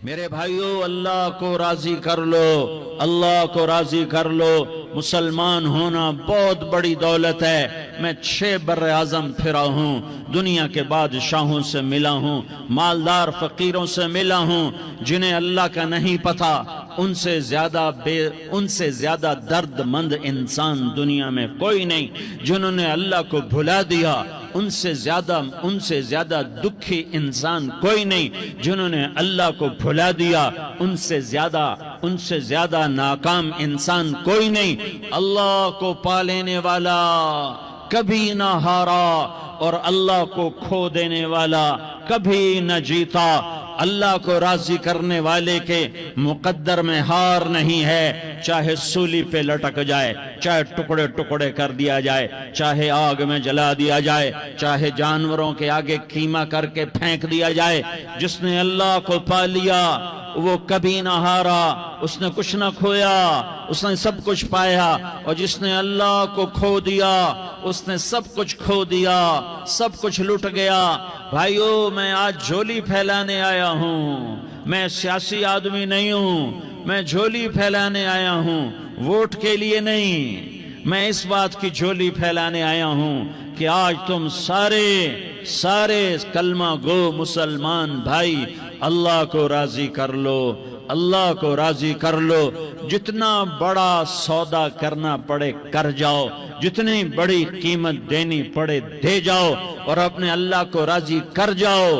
میرے بھائیو، اللہ کو راضی کر لو، اللہ کو راضی کر لو۔ مسلمان ہونا بہت بڑی دولت ہے۔ میں 6 بر اعظم پھرا ہوں، دنیا کے بادشاہوں سے ملا ہوں، مالدار فقیروں سے ملا ہوں، جنہیں اللہ کا نہیں پتہ، ان سے زیادہ درد مند انسان دنیا میں کوئی نہیں۔ جنہوں نے اللہ کو بھلا دیا، ان سے زیادہ دکھی انسان کوئی نہیں۔ جنہوں نے اللہ کو بھلا دیا، ان سے زیادہ ناکام انسان کوئی نہیں۔ اللہ کو پا لینے والا کبھی نہ ہارا، اور اللہ کو کھو دینے والا کبھی نہ جیتا۔ اللہ کو راضی کرنے والے کے مقدر میں ہار نہیں ہے، چاہے سولی پہ لٹک جائے، چاہے ٹکڑے ٹکڑے کر دیا جائے، چاہے آگ میں جلا دیا جائے، چاہے جانوروں کے آگے قیمہ کر کے پھینک دیا جائے۔ جس نے اللہ کو پا لیا وہ کبھی نہ ہارا، اس نے کچھ نہ کھویا، اس نے سب کچھ پایا۔ اور جس نے اللہ کو کھو دیا، اس نے سب کچھ کھو دیا، سب کچھ لٹ گیا۔ بھائیو، میں آج جھولی پھیلانے آیا ہوں، میں سیاسی آدمی نہیں ہوں، میں جھولی پھیلانے آیا ہوں، ووٹ کے لیے نہیں۔ میں اس بات کی جھولی پھیلانے آیا ہوں کہ آج تم سارے کلمہ گو مسلمان بھائی اللہ کو راضی کر لو، اللہ کو راضی کر لو۔ جتنا بڑا سودا کرنا پڑے کر جاؤ، جتنی بڑی قیمت دینی پڑے دے جاؤ، اور اپنے اللہ کو راضی کر جاؤ۔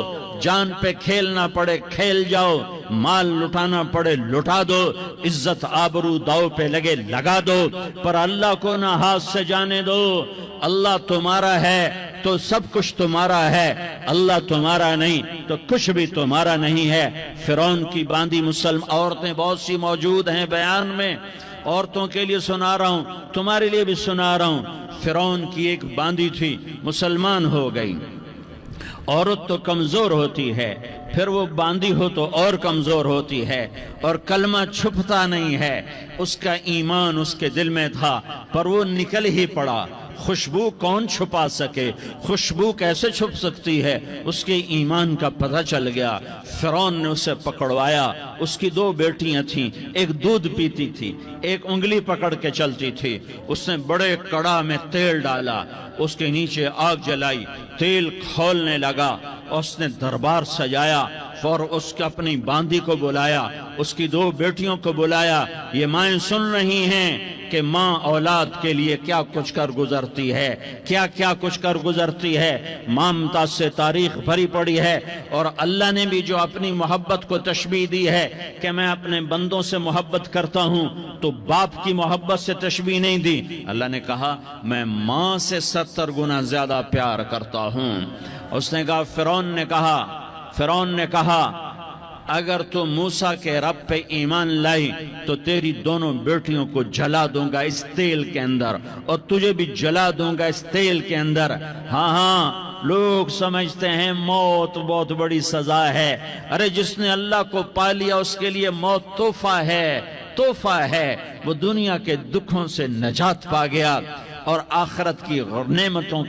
جان پہ کھیلنا پڑے کھیل جاؤ، مال لٹانا پڑے لٹا دو، عزت آبرو داؤ پہ لگے لگا دو، پر اللہ کو نہ ہاتھ سے جانے دو۔ اللہ تمہارا ہے تو سب کچھ تمہارا ہے، اللہ تمہارا نہیں تو کچھ بھی تمہارا نہیں ہے۔ فرعون کی باندھی مسلم عورتیں بہت سی موجود ہیں بیان میں، عورتوں کے لیے سنا رہا ہوں، تمہارے لیے بھی سنا رہا ہوں۔ فرعون کی ایک باندھی تھی، مسلمان ہو گئی۔ عورت تو کمزور ہوتی ہے، پھر وہ باندھی ہو تو اور کمزور ہوتی ہے، اور کلمہ چھپتا نہیں ہے۔ اس کا ایمان اس کے دل میں تھا، پر وہ نکل ہی پڑا۔ خوشبو کون چھپا سکے؟ خوشبو کیسے چھپ سکتی ہے؟ اس کے ایمان کا پتہ چل گیا۔ فرعون نے اسے پکڑوایا۔ اس کی 2 بیٹیاں تھیں، ایک دودھ پیتی تھی، ایک انگلی پکڑ کے چلتی تھی۔ اس نے بڑے کڑا میں تیل ڈالا، اس کے نیچے آگ جلائی، تیل کھولنے لگا، اس نے دربار سجایا، اور اس کے اپنی باندھی کو بلایا، اس کی 2 بیٹیوں کو بلایا۔ یہ مائیں سن رہی ہیں کہ ماں اولاد کے لیے کیا کچھ کر گزرتی ہے، کیا کچھ کر گزرتی ہے۔ مامتا سے تاریخ بھری پڑی ہے، اور اللہ نے بھی جو اپنی محبت کو تشبیہ دی ہے کہ میں اپنے بندوں سے محبت کرتا ہوں، تو باپ کی محبت سے تشبیہ نہیں دی۔ اللہ نے کہا میں ماں سے 70 گنا زیادہ پیار کرتا ہوں۔ اس نے کہا، فرعون نے کہا اگر تو موسیٰ کے رب پہ ایمان لائی تو تیری دونوں بیٹیوں کو جلا دوں گا اس تیل کے اندر، اور تجھے بھی جلا دوں گا اس تیل کے اندر۔ ہاں لوگ سمجھتے ہیں موت بہت بڑی سزا ہے۔ ارے جس نے اللہ کو پا لیا اس کے لیے موت تحفہ ہے۔ وہ دنیا کے دکھوں سے نجات پا گیا اور آخرت کی نعمتوں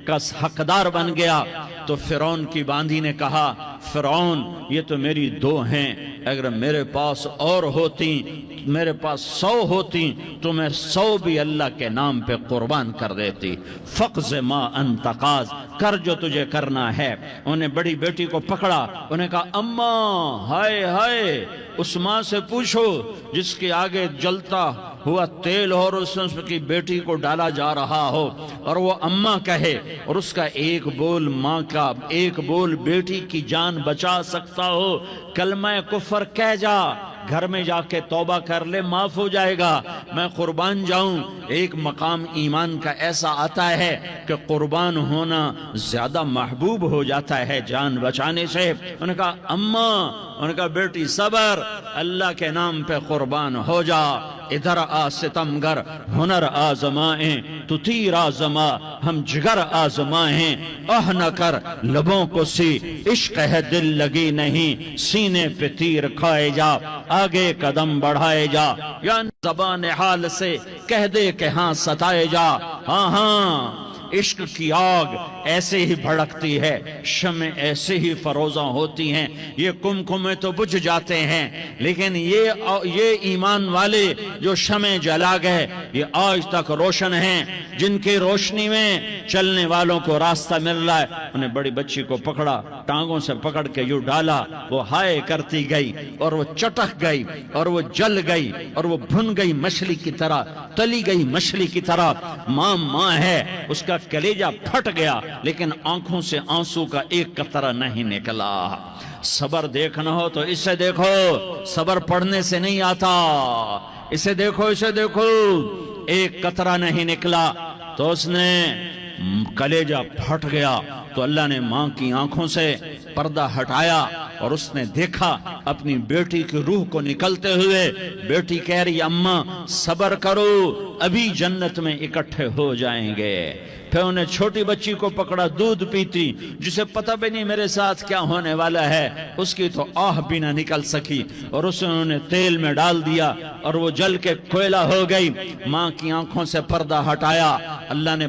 کا حقدار بن گیا۔ تو فرعون کی باندھی نے کہا، فرعون یہ تو میری 2 ہیں، اگر میرے پاس اور ہوتی، میرے پاس 100 ہوتی تو میں 100 بھی اللہ کے نام پہ قربان کر دیتی۔ فقض ما انت قاض، کر جو تجھے کرنا ہے۔ انہیں بڑی بیٹی کو پکڑا، انہیں کہا اماں ہائے اس ماں سے پوچھو جس کے آگے جلتا ہوا تیل اور اس کی بیٹی کو ڈالا جا رہا ہو، اور وہ اماں کہے، اور اس کا ایک بول ماں کا، ایک بول بیٹی کی جان بچا سکتا ہو۔ کلمہ کفر کہہ جا، گھر میں جا کے توبہ کر لے، معاف ہو جائے گا۔ میں قربان جاؤں۔ ایک مقام ایمان کا ایسا آتا ہے کہ قربان ہونا زیادہ محبوب ہو جاتا ہے جان بچانے سے۔ انہوں نے کہا اماں، انہوں نے کہا بیٹی صبر، اللہ کے نام پہ قربان ہو جا۔ ادھر آ ستمگر، ہنر آزمائیں تو تیر آزما، ہم جگر آزمائیں اہ نہ کر لبوں کو سی، عشق ہے دل لگی نہیں، سینے پہ تیر کھائے جا، آگے قدم بڑھائے جا، یا زبان حال سے کہہ دے کہ ہاں ستائے جا۔ ہاں عشق کی آگ ایسے ہی بھڑکتی ہے، شمع ایسے ہی فروزاں ہوتی ہیں، یہ کمکمے تو بجھ جاتے ہیں، لیکن یہ ایمان والے جو شمع جلا گئے یہ آج تک روشن ہیں، جن کی روشنی میں چلنے والوں کو راستہ مل رہا ہے۔ انہیں بڑی بچی کو پکڑا، ٹانگوں سے پکڑ کے یوں ڈالا، وہ ہائے کرتی گئی اور وہ چٹک گئی اور وہ جل گئی اور وہ بھن گئی مچھلی کی طرح، تلی گئی مچھلی کی طرح۔ ماں ہے، اس کا کلیجہ پھٹ گیا، لیکن آنکھوں سے آنسو کا ایک قطرہ نہیں نکلا۔ صبر دیکھنا ہو تو اسے دیکھو، صبر پڑھنے سے نہیں آتا، اسے دیکھو، اسے دیکھو۔ ایک قطرہ نہیں نکلا تو اس نے کلیجہ پھٹ گیا، تو اللہ نے ماں کی آنکھوں سے پردہ ہٹایا اور اس نے دیکھا اپنی بیٹی کی روح کو نکلتے ہوئے۔ بیٹی کہہ رہی اماں صبر کرو، ابھی جنت میں اکٹھے ہو جائیں گے۔ پھر انہیں چھوٹی بچی کو پکڑا، دودھ پیتی، جسے پتہ بھی نہیں میرے ساتھ کیا ہونے والا ہے، اس کی تو آہ بھی نہ نکل سکی، اور اسے انہوں نے تیل میں ڈال دیا اور وہ جل کے کوئلہ ہو گئی۔ ماں کی آنکھوں سے پردہ ہٹایا، اللہ نے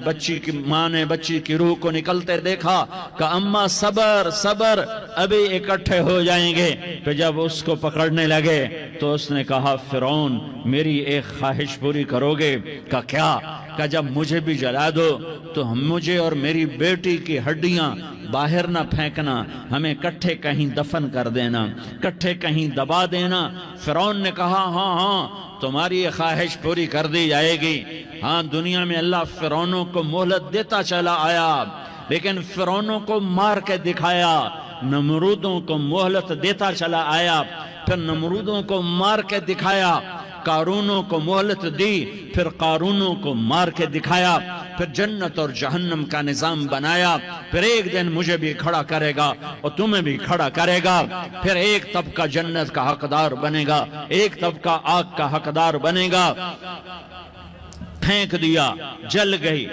ماں نے بچی کی روح کو نکلتے دیکھا کہ اماں صبر صبر، ابھی اکٹھے ہو جائیں گے۔ پھر جب اس کو پکڑنے لگے تو اس نے کہا فرعون میری ایک خواہش پوری کرو گے؟ کہ کیا؟ کہ جب مجھے بھی جلا دو تو مجھے اور میری بیٹی کی ہڈیاں باہر نہ پھینکنا، ہمیں کٹھے کہیں دفن کر دینا، کٹھے کہیں دبا دینا۔ فرعون نے کہا ہاں تمہاری یہ خواہش پوری کر دی جائے گی۔ ہاں دنیا میں اللہ فرعونوں کو مہلت دیتا چلا آیا، لیکن فرعونوں کو مار کے دکھایا، نمرودوں کو مہلت دیتا چلا آیا، پھر نمرودوں کو مار کے دکھایا، قارونوں کو مہلت دی، پھر قارونوں کو مار کے دکھایا، پھر جنت اور جہنم کا نظام بنایا۔ پھر ایک دن مجھے بھی کھڑا کرے گا اور تمہیں بھی کھڑا کرے گا، پھر ایک طبقہ جنت کا حقدار بنے گا، ایک طبقہ آگ کا حقدار بنے گا۔ پھینک دیا، جل گئی،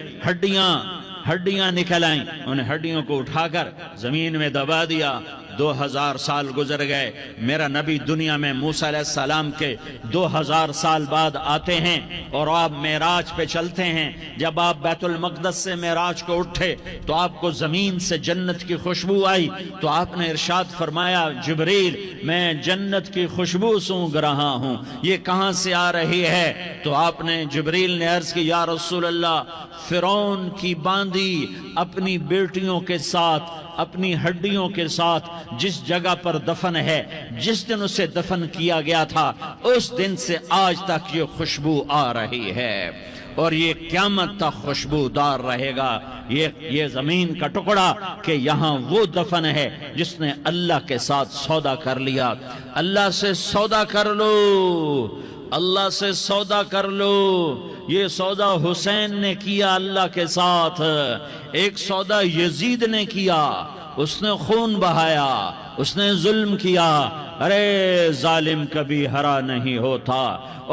ہڈیاں نکل آئیں، انہیں ہڈیوں کو اٹھا کر زمین میں دبا دیا۔ 2000 سال گزر گئے، میرا نبی دنیا میں موسیٰ علیہ السلام کے 2000 سال بعد آتے ہیں اور آپ معراج پہ چلتے ہیں۔ جب آپ بیت المقدس سے معراج کو اٹھے تو آپ کو زمین سے جنت کی خوشبو آئی، تو آپ نے ارشاد فرمایا جبریل میں جنت کی خوشبو سونگھ رہا ہوں، یہ کہاں سے آ رہی ہے؟ تو آپ نے جبریل نے عرض کی یا رسول اللہ فرعون کی باندی اپنی بیٹیوں کے ساتھ، اپنی ہڈیوں کے ساتھ جس جگہ پر دفن ہے، جس دن اسے دفن کیا گیا تھا، اس دن سے آج تک یہ خوشبو آ رہی ہے، اور یہ قیامت تک خوشبودار رہے گا۔ یہ زمین کا ٹکڑا کہ یہاں وہ دفن ہے جس نے اللہ کے ساتھ سودا کر لیا۔ اللہ سے سودا کر لو، اللہ سے سودا کر لو۔ یہ سودا حسین نے کیا اللہ کے ساتھ، ایک سودا یزید نے کیا، اس نے خون بہایا، اس نے ظلم کیا۔ ارے ظالم کبھی ہرا نہیں ہوتا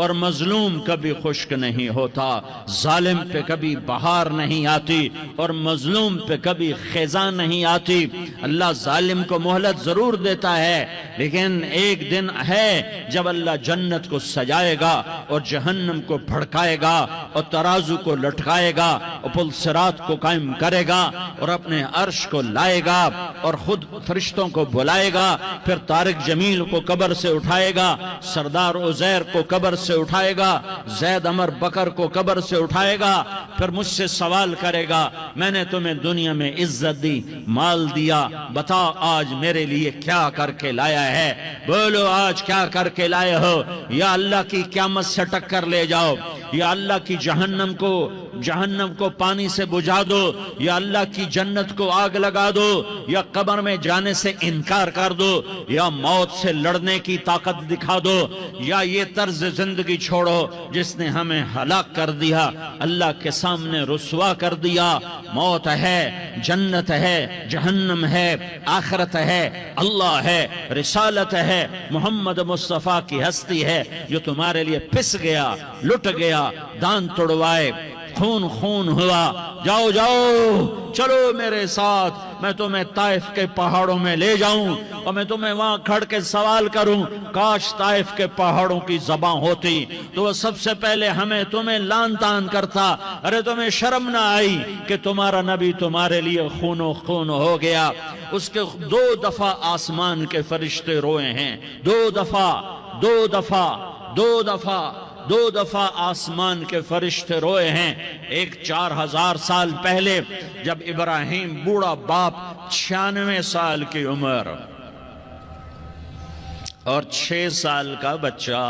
اور مظلوم کبھی خشک نہیں ہوتا، ظالم پہ کبھی بہار نہیں آتی اور مظلوم پہ کبھی خزاں نہیں آتی۔ اللہ ظالم کو مہلت ضرور دیتا ہے، لیکن ایک دن ہے جب اللہ جنت کو سجائے گا اور جہنم کو بھڑکائے گا اور ترازو کو لٹکائے گا اور پل صراط کو قائم کرے گا اور اپنے عرش کو لائے گا اور خود فرشتوں کو بلائے گا، پھر طارق جمیل کو قبر سے اٹھائے گا، سردار عزیر کو قبر سے اٹھائے گا، زید عمر بکر کو قبر سے اٹھائے گا، پھر مجھ سے سوال کرے گا میں نے تمہیں دنیا میں عزت دی، مال دیا، بتا آج میرے لیے کیا کر کے لایا ہے؟ بولو آج کیا کر کے لائے ہو؟ یا اللہ کی قیامت سے ٹکر لے جاؤ، یا اللہ کی جہنم کو پانی سے بجھا دو، یا اللہ کی جنت کو آگ لگا دو، یا قبر میں جانے سے انکار کر دو، یا موت سے لڑنے کی طاقت دکھا دو، یا یہ طرز زندگی چھوڑو جس نے ہمیں ہلاک کر دیا، اللہ کے سامنے رسوا کر دیا۔ موت ہے، جنت ہے، جہنم ہے، آخرت ہے، اللہ ہے، رسالت ہے، محمد مصطفیٰ کی ہستی ہے جو تمہارے لیے پس گیا، لٹ گیا، دان توڑوائے، خون خون ہوا، جاؤ جاؤ چلو میرے ساتھ، میں تمہیں طائف کے پہاڑوں میں لے جاؤں اور میں تمہیں وہاں کھڑ کے سوال کروں، کاش طائف کے پہاڑوں کی زبان ہوتی تو وہ سب سے پہلے ہمیں تمہیں لان تان کرتا، ارے تمہیں شرم نہ آئی کہ تمہارا نبی تمہارے لیے خون و خون ہو گیا۔ اس کے 2 دفعہ آسمان کے فرشتے روئے ہیں، 2 دفعہ آسمان کے فرشتے روئے ہیں۔ ایک 4000 سال پہلے جب ابراہیم بوڑھا باپ 96 سال کی عمر اور 6 سال کا بچہ،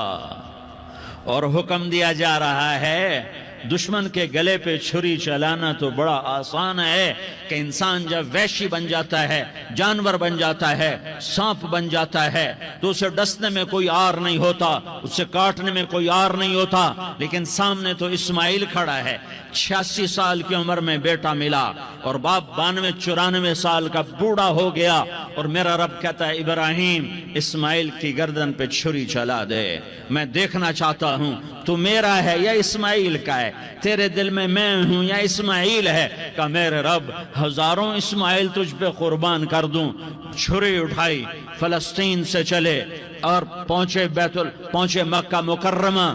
اور حکم دیا جا رہا ہے دشمن کے گلے پہ چھری چلانا تو بڑا آسان ہے کہ انسان جب وحشی بن جاتا ہے، جانور بن جاتا ہے، سانپ بن جاتا ہے تو اسے ڈسنے میں کوئی آر نہیں ہوتا، اسے کاٹنے میں کوئی آر نہیں ہوتا، لیکن سامنے تو اسماعیل کھڑا ہے، 86 سال کی عمر میں بیٹا ملا اور باپ 92-94 سال کا بوڑھا ہو گیا، اور میرا رب کہتا ہے ابراہیم اسماعیل کی گردن پہ چھری چلا دے، میں دیکھنا چاہتا ہوں تو میرا ہے یا اسماعیل کا ہے، تیرے دل میں ہوں یا اسماعیل ہے؟ کہ میرے رب ہزاروں اسماعیل تجھ پہ قربان کر دوں۔ چھری اٹھائی، فلسطین سے چلے اور پہنچے مکہ مکرمہ،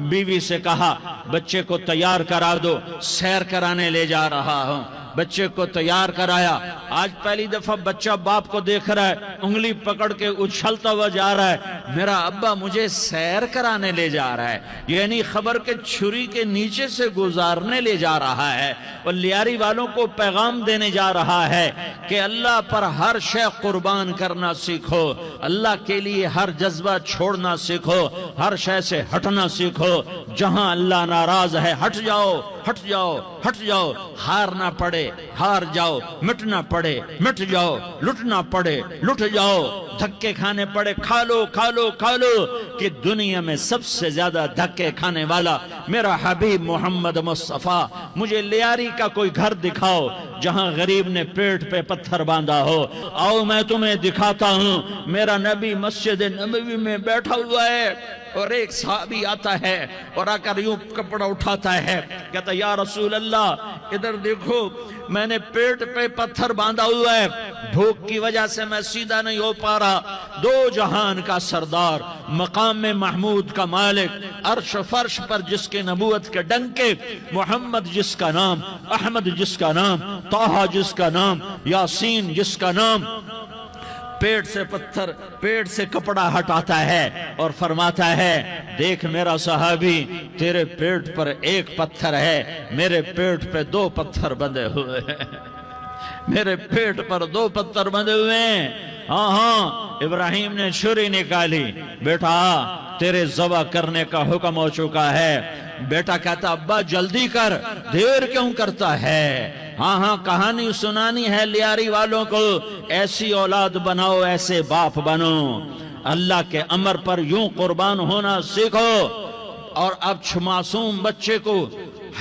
بیوی سے کہا بچے کو تیار کرا دو، سیر کرانے لے جا رہا ہوں، بچے کو تیار کرایا۔ آج پہلی دفعہ بچہ باپ کو دیکھ رہا ہے، انگلی پکڑ کے اچھلتا ہوا جا رہا ہے، میرا ابا مجھے سیر کرانے لے جا رہا ہے، یعنی خبر کے چھری کے نیچے سے گزارنے لے جا رہا ہے، اور لیاری والوں کو پیغام دینے جا رہا ہے کہ اللہ پر ہر شے قربان کرنا سیکھو، اللہ کے لیے ہر جذبہ چھوڑنا سیکھو، ہر شے سے ہٹنا سیکھو، جہاں اللہ ناراض ہے ہٹ جاؤ، ہٹ جاؤ، ہٹ جاؤ، ہار نہ پڑے ہار جاؤ، مٹنا پڑے مٹ جاؤ، لٹنا پڑے لٹ جاؤ، دھکے کھانے پڑے کھا لو کھا لو کھا لو، کہ دنیا میں سب سے زیادہ دھکے کھانے والا میرا حبیب محمد مصطفیٰ۔ مجھے لیاری کا کوئی گھر دکھاؤ جہاں غریب نے پیٹ پہ پتھر باندھا ہو، آؤ میں تمہیں دکھاتا ہوں، میرا نبی مسجد نبوی میں بیٹھا ہوا ہے اور ایک صحابی آتا ہے اور آ کر یوں کپڑا اٹھاتا ہے، کہتا یا رسول اللہ ادھر دیکھو، میں نے پیٹ پہ پتھر باندھا ہوا ہے، بھوک کی وجہ سے میں سیدھا نہیں ہو پا رہا، 2 جہان کا سردار، مقام محمود کا مالک، عرش فرش پر جس کے نبوت کے ڈنکے، محمد جس کا نام، احمد جس کا نام، طٰہٰ جس کا نام، یاسین جس کا نام، پیٹ سے کپڑا ہٹاتا ہے اور فرماتا ہے دیکھ میرا صحابی، تیرے پیٹ پر 1 پتھر ہے، میرے پیٹ پہ 2 پتھر بندھے ہوئے ہیں، میرے پیٹ پر 2 پتھر بندھے ہوئے ہیں۔ ہاں ابراہیم نے چھری نکالی، بیٹا تیرے ذبح کرنے کا حکم ہو چکا ہے۔ بیٹا کہتا ابا جلدی کر، دیر کیوں کرتا ہے؟ ہاں کہانی سنانی ہے لیاری والوں کو، ایسی اولاد بناؤ، ایسے باپ بنو، اللہ کے امر پر یوں قربان ہونا سیکھو۔ اور اب معصوم بچے کو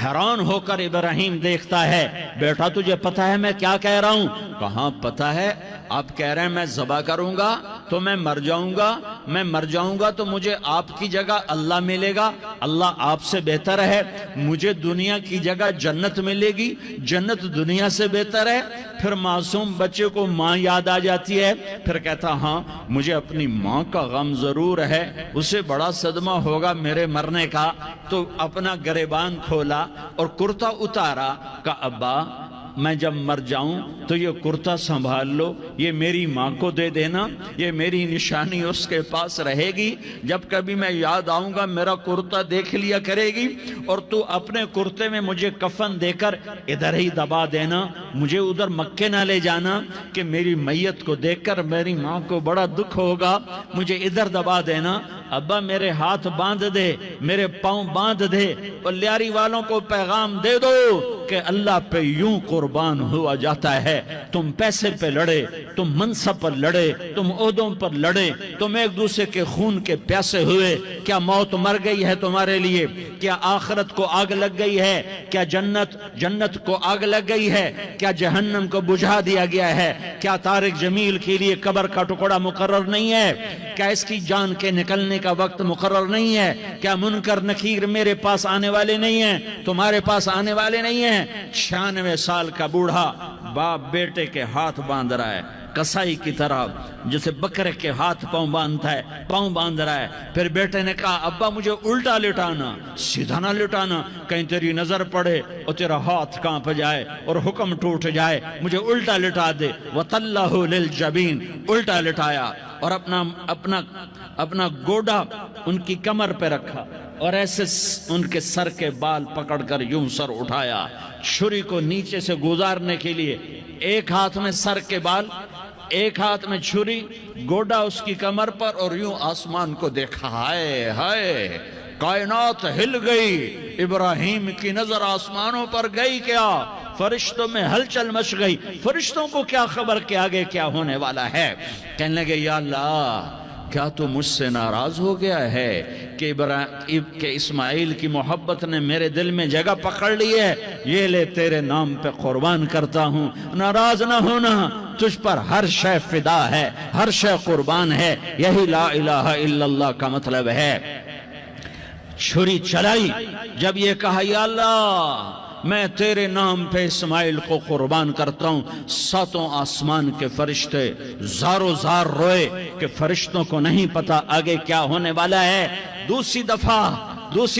حیران ہو کر ابراہیم دیکھتا ہے، بیٹا تجھے پتہ ہے میں کیا کہہ رہا ہوں؟ کہاں پتہ ہے، آپ کہہ رہے ہیں میں ذبح کروں گا تو میں مر جاؤں گا، میں مر جاؤں گا تو مجھے آپ کی جگہ اللہ ملے گا، اللہ آپ سے بہتر ہے، مجھے دنیا کی جگہ جنت ملے گی، جنت دنیا سے بہتر ہے۔ پھر معصوم بچے کو ماں یاد آ جاتی ہے، پھر کہتا ہاں مجھے اپنی ماں کا غم ضرور ہے، اسے بڑا صدمہ ہوگا میرے مرنے کا، تو اپنا گریبان کھولا اور کرتا اتارا، کہا ابا میں جب مر جاؤں تو یہ کرتا سنبھال لو، یہ میری ماں کو دے دینا، یہ میری نشانی اس کے پاس رہے گی، جب کبھی میں یاد آؤں گا میرا کرتا دیکھ لیا کرے گی، اور تو اپنے کرتے میں مجھے کفن دے کر ادھر ہی دبا دینا، مجھے ادھر مکے نہ لے جانا کہ میری میت کو دیکھ کر میری ماں کو بڑا دکھ ہوگا، مجھے ادھر دبا دینا۔ ابا میرے ہاتھ باندھ دے، میرے پاؤں باندھ دے، اور لیاری والوں کو پیغام دے دو کہ اللہ پہ یوں قربان ہوا جاتا ہے۔ تم پیسے پہ لڑے، تم منصب پر لڑے، تم عہدوں پر لڑے، تم ایک دوسرے کے خون کے پیاسے ہوئے، کیا موت مر گئی ہے تمہارے لیے؟ کیا آخرت کو آگ لگ گئی ہے؟ کیا جنت کو آگ لگ گئی ہے؟ کیا جہنم کو بجھا دیا گیا ہے؟ کیا طارق جمیل کے لیے قبر کا ٹکڑا مقرر نہیں ہے؟ کیا اس کی جان کے نکلنے کا وقت مقرر نہیں ہے؟ کیا منکر نکیر میرے پاس آنے والے نہیں ہیں، تمہارے پاس آنے والے نہیں ہیں؟ 96 سال کا بوڑھا باپ بیٹے کے ہاتھ باندھ رہا ہے کسائی کی طرح، جسے بکرے کے ہاتھ پاؤں باندھتا ہے، پاؤں باندھ رہا ہے۔ پھر بیٹے نے کہا ابا مجھے الٹا لٹانا، سیدھا نہ لٹانا، کہیں تیری نظر پڑے اور تیرا ہاتھ کانپ جائے اور حکم ٹوٹ جائے، مجھے الٹا لٹا دے۔ وَطَلَّهُ لِلْجَبِينَ، الٹا لٹایا اور اپنا گوڈا ان کی کمر پہ رکھا اور ایسے ان کے سر کے بال پکڑ کر یوں سر اٹھایا، چھری کو نیچے سے گزارنے کے لیے، ایک ہاتھ میں سر کے بال، ایک ہاتھ میں چھری، گوڈا اس کی کمر پر، اور یوں آسمان کو دیکھا۔ ہائے ہائے، کائنات ہل گئی، ابراہیم کی نظر آسمانوں پر گئی کیا؟ فرشتوں میں ہلچل مچ گئی۔ فرشتوں کو کیا خبر کہ آگے کیا ہونے والا ہے؟ کہنے لگے یا اللہ، کیا تو مجھ سے ناراض ہو گیا ہے کہ اسماعیل کی محبت نے میرے دل میں جگہ پکڑ لی ہے؟ یہ لے تیرے نام پہ قربان کرتا ہوں، ناراض نہ ہونا، تجھ پر ہر شے فدا ہے، ہر شے قربان ہے۔ یہی لا الہ الا اللہ کا مطلب ہے۔ چھری چلائی، جب یہ کہا یا اللہ میں تیرے نام پہ اسماعیل کو قربان کرتا ہوں، 7 آسمان کے فرشتے زارو زار روئے کہ فرشتوں کو نہیں پتا آگے کیا ہونے والا ہے۔ دوسری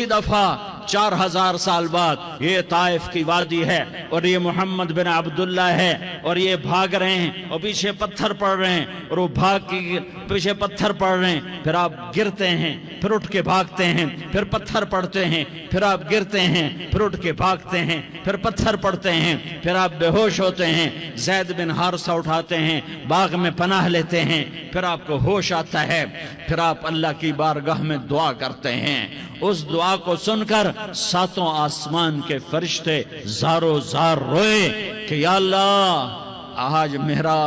دفعہ 4000 سال بعد یہ طائف کی وادی ہے اور یہ محمد بن عبداللہ ہے اور یہ بھاگ رہے ہیں اور پیچھے پتھر پڑ رہے ہیں اور وہ بھاگ کے پیچھے پتھر پڑ رہے ہیں، پھر آپ گرتے ہیں، پھر اٹھ کے بھاگتے ہیں، پھر پتھر پڑتے ہیں، پھر آپ گرتے ہیں، پھر اٹھ کے بھاگتے ہیں، پھر پتھر پڑتے ہیں، پھر آپ بے ہوش ہوتے ہیں، زید بن حارثہ اٹھاتے ہیں، باغ میں پناہ لیتے ہیں، پھر آپ کو ہوش آتا ہے، پھر آپ اللہ کی بارگاہ میں دعا کرتے ہیں۔ اس دعا کو سن کر 7 آسمان کے فرشتے زارو زار روئے کہ یا اللہ آج میرا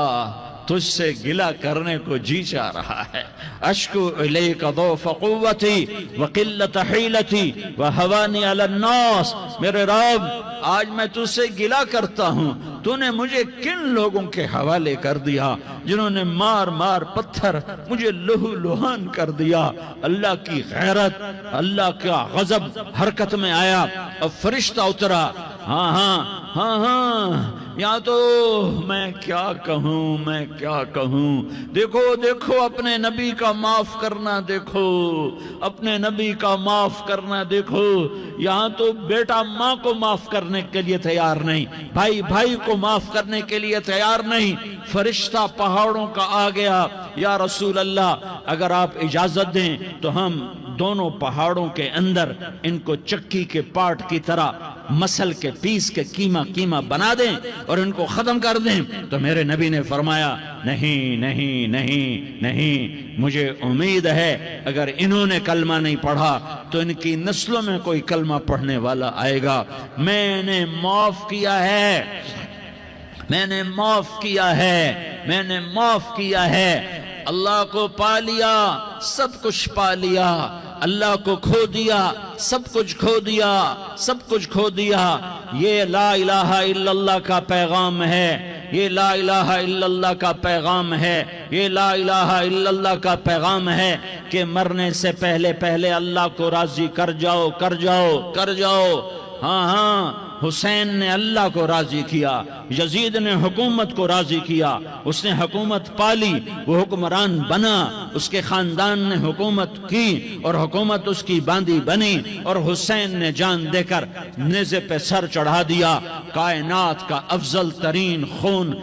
تجھ سے گلہ کرنے کو جی چاہ رہا ہے۔ اشکو الیک ضعف قوتی وقلت حیلتی وہوانی علی الناس، میرے رب آج میں تجھ سے گلہ کرتا ہوں، تو نے مجھے کن لوگوں کے حوالے کر دیا جنہوں نے مار مار پتھر مجھے لہو لہان کر دیا۔ اللہ کی غیرت، اللہ کا غضب حرکت میں آیا اور فرشتہ اترا۔ ہاں یا تو میں کیا کہوں، دیکھو اپنے نبی کا معاف کرنا، دیکھو اپنے نبی کا معاف کرنا، دیکھو یہاں تو بیٹا ماں کو معاف کرنے کے لیے تیار نہیں، بھائی کو معاف کرنے کے لیے تیار نہیں۔ فرشتہ پہاڑوں کا آ گیا، یا رسول اللہ اگر آپ اجازت دیں تو ہم دونوں پہاڑوں کے اندر ان کو چکی کے پاٹ کی طرح مسل کے پیس کے کیما بنا دیں اور ان کو ختم کر دیں۔ تو میرے نبی نے فرمایا نہیں، مجھے امید ہے اگر انہوں نے کلمہ نہیں پڑھا تو ان کی نسلوں میں کوئی کلمہ پڑھنے والا آئے گا۔ میں نے معاف کیا ہے، اللہ کو پا لیا، سب کچھ پا لیا، اللہ کو کھو دیا، سب کچھ کھو دیا۔ یہ لا الہ الا اللہ کا پیغام ہے، یہ لا الہ الا اللہ کا پیغام ہے، یہ لا الہ الا اللہ کا پیغام ہے کہ مرنے سے پہلے اللہ کو راضی کر جاؤ۔ ہاں حسین نے اللہ کو راضی کیا، یزید نے حکومت کو راضی کیا، اس نے حکومت پالی، وہ حکمران بنا، اس کے خاندان نے حکومت کی اور حکومت اس کی باندھی بنی، اور حسین نے جان دے کر نیزے پہ سر چڑھا دیا۔ کائنات کا افضل ترین خون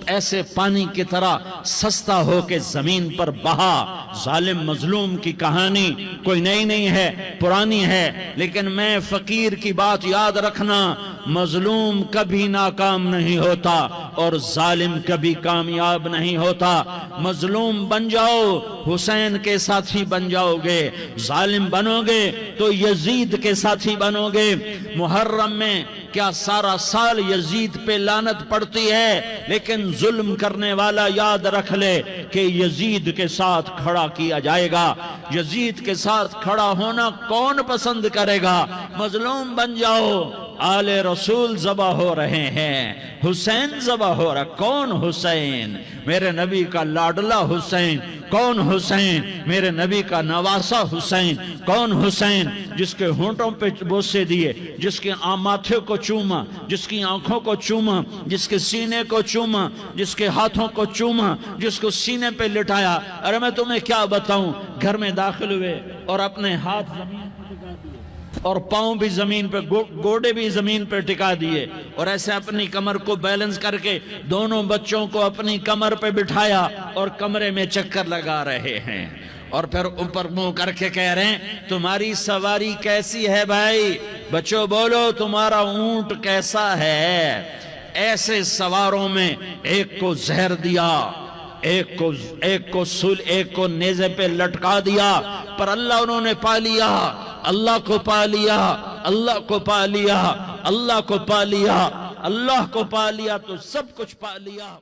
ایسے پانی کی طرح سستا ہو کے زمین پر بہا۔ ظالم مظلوم کی کہانی کوئی نئی نہیں ہے، پرانی ہے، لیکن میں فقیر کی بات یاد رکھنا، مظلوم کبھی ناکام نہیں ہوتا اور ظالم کبھی کامیاب نہیں ہوتا۔ مظلوم بن جاؤ حسین کے ساتھی بن جاؤ گے، ظالم بنو گے تو یزید کے ساتھی بنو گے۔ محرم میں کیا سارا سال یزید پہ لعنت پڑتی ہے، لیکن ظلم کرنے والا یاد رکھ لے کہ یزید کے ساتھ کھڑا کیا جائے گا۔ یزید کے ساتھ کھڑا ہونا کون پسند کرے گا؟ مظلوم بن جاؤ۔ آل رسول ذبح ہو رہے ہیں، حسین ذبح ہو رہا۔ کون حسین؟ میرے نبی کا لاڈلا حسین، کون حسین؟ میرے نبی کا نواسا حسین۔ کون حسین؟ جس کے ہونٹوں پہ بوسے دیے، جس کے ماتھے کو چوما، جس کی آنکھوں کو چوما، جس کے سینے کو چوما، جس کے ہاتھوں کو چوما، جس کو سینے پہ لٹایا۔ ارے میں تمہیں کیا بتاؤں، گھر میں داخل ہوئے اور اپنے ہاتھ زمین پہ ٹکا دیے اور پاؤں بھی زمین پہ، گوڑے بھی زمین پہ ٹکا دیے، اور ایسے اپنی کمر کو بیلنس کر کے دونوں بچوں کو اپنی کمر پہ بٹھایا اور کمرے میں چکر لگا رہے ہیں، اور پھر اوپر منہ کر کے کہہ رہے ہیں تمہاری سواری کیسی ہے بھائی؟ بچوں بولو تمہارا اونٹ کیسا ہے؟ ایسے سواروں میں ایک کو زہر دیا، ایک کو نیزے پہ لٹکا دیا، پر اللہ انہوں نے پا لیا، اللہ کو پا لیا، اللہ کو پا لیا، اللہ کو پا لیا، اللہ کو پا لیا تو سب کچھ پا لیا۔